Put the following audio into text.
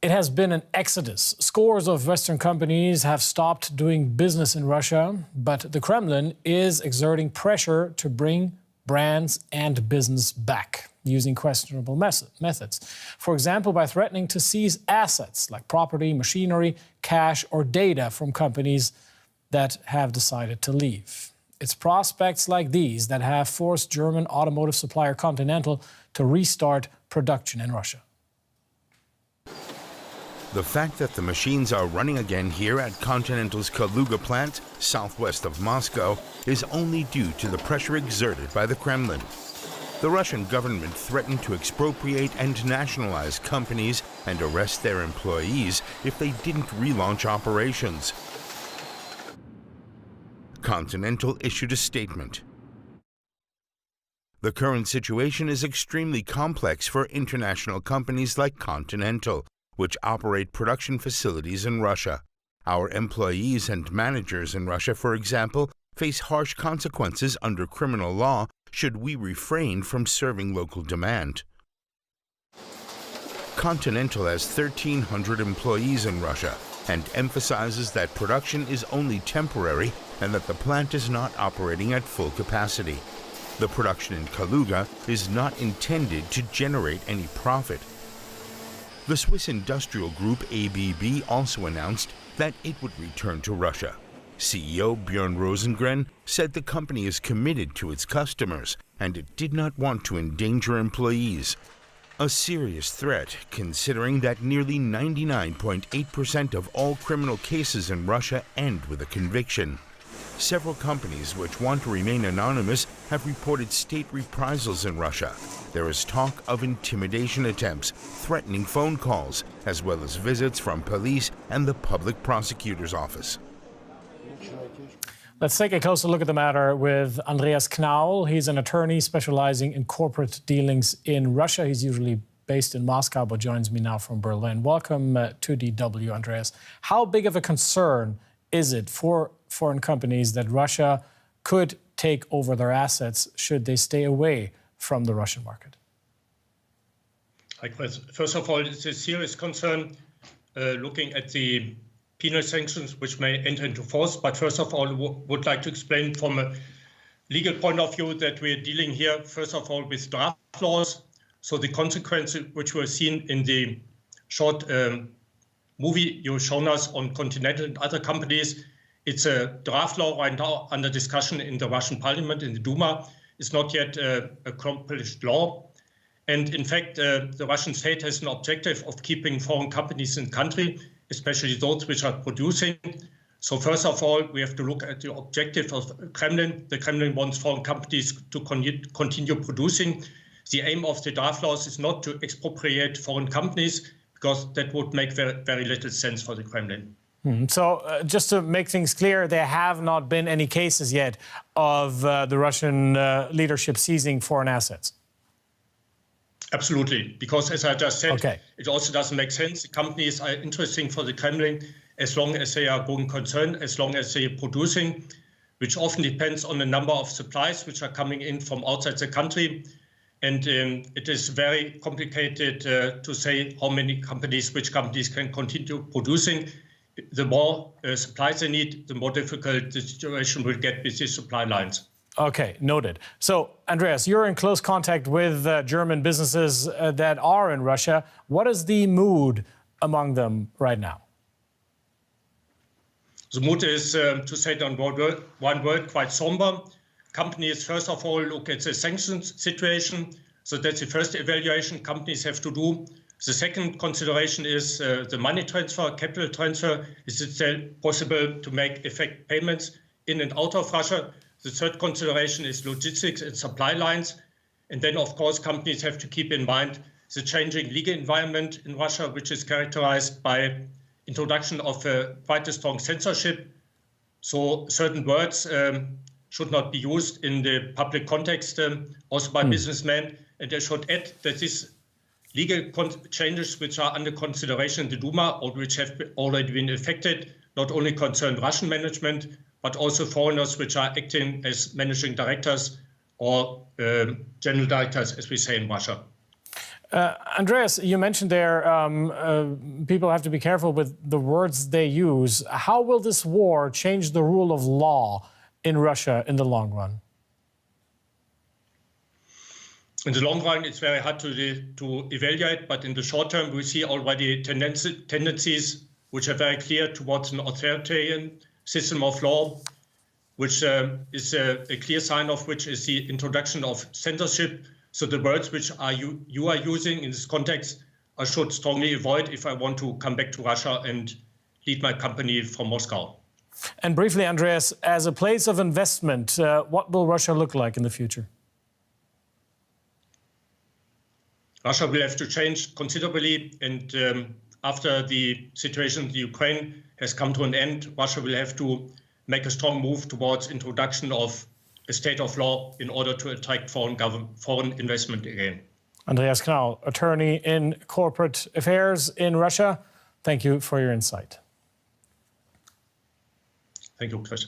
It has been an exodus. Scores of Western companies have stopped doing business in Russia, but the Kremlin is exerting pressure to bring brands and business back using questionable methods. For example, by threatening to seize assets like property, machinery, cash, or data from companies that have decided to leave. It's prospects like these that have forced German automotive supplier Continental to restart production in Russia. The fact that the machines are running again here at Continental's Kaluga plant, southwest of Moscow, is only due to the pressure exerted by the Kremlin. The Russian government threatened to expropriate and nationalize companies and arrest their employees if they didn't relaunch operations. Continental issued a statement. The current situation is extremely complex for international companies like Continental, which operate production facilities in Russia. Our employees and managers in Russia, for example, face harsh consequences under criminal law should we refrain from serving local demand. Continental has 1,300 employees in Russia and emphasizes that production is only temporary and that the plant is not operating at full capacity. The production in Kaluga is not intended to generate any profit. The Swiss industrial group ABB also announced that it would return to Russia. CEO Björn Rosengren said the company is committed to its customers and it did not want to endanger employees. A serious threat, considering that nearly 99.8% of all criminal cases in Russia end with a conviction. Several companies which want to remain anonymous have reported state reprisals in Russia. There is talk of intimidation attempts, threatening phone calls, as well as visits from police and the public prosecutor's office. Let's take a closer look at the matter with Andreas Knaul. He's an attorney specializing in corporate dealings in Russia. He's usually based in Moscow, but joins me now from Berlin. Welcome to DW, Andreas. How big of a concern is it for foreign companies that Russia could take over their assets should they stay away from the Russian market? First of all, it's a serious concern looking at the penal sanctions which may enter into force. But first of all, would like to explain from a legal point of view that we're dealing here, first of all, with draft laws. So the consequences which were seen in the short movie you've shown us on Continental and other companies, it's a draft law right now under discussion in the Russian parliament, in the Duma. It's not yet accomplished law. And in fact, the Russian state has an objective of keeping foreign companies in the country, especially those which are producing. So first of all, we have to look at the objective of Kremlin. The Kremlin wants foreign companies to continue producing. The aim of the draft laws is not to expropriate foreign companies, because that would make very little sense for the Kremlin. So just to make things clear, there have not been any cases yet of the Russian leadership seizing foreign assets? Absolutely, because as I just said, okay, it also doesn't make sense. The companies are interesting for the Kremlin as long as they are going concern, as long as they are producing, which often depends on the number of supplies which are coming in from outside the country. And it is very complicated to say how many companies, which companies can continue producing. The more supplies they need, the more difficult the situation will get with the supply lines. Okay, noted. So, Andreas, you're in close contact with German businesses that are in Russia. What is the mood among them right now? The mood is, to say it in one word, quite somber. Companies, first of all, look at the sanctions situation. So that's the first evaluation companies have to do. The second consideration is the money transfer, capital transfer. Is it still possible to make effect payments in and out of Russia? The third consideration is logistics and supply lines. And then, of course, companies have to keep in mind the changing legal environment in Russia, which is characterized by introduction of quite a strong censorship. So certain words should not be used in the public context, also by businessmen. And I should add that these legal changes which are under consideration in the Duma or which have already been effected not only concern Russian management, but also foreigners which are acting as managing directors or general directors, as we say in Russia. Andreas, you mentioned there people have to be careful with the words they use. How will this war change the rule of law in Russia in the long run? In the long run, it's very hard to evaluate, but in the short term, we see already tendencies which are very clear towards an authoritarian system of law, which is a clear sign of which is the introduction of censorship. So the words which you are using in this context, I should strongly avoid if I want to come back to Russia and lead my company from Moscow. And briefly, Andreas, as a place of investment, what will Russia look like in the future? Russia will have to change considerably, and after the situation in Ukraine has come to an end, Russia will have to make a strong move towards introduction of a state of law in order to attract foreign investment again. Andreas Knaull, attorney in corporate affairs in Russia. Thank you for your insight. Thank you, Chris.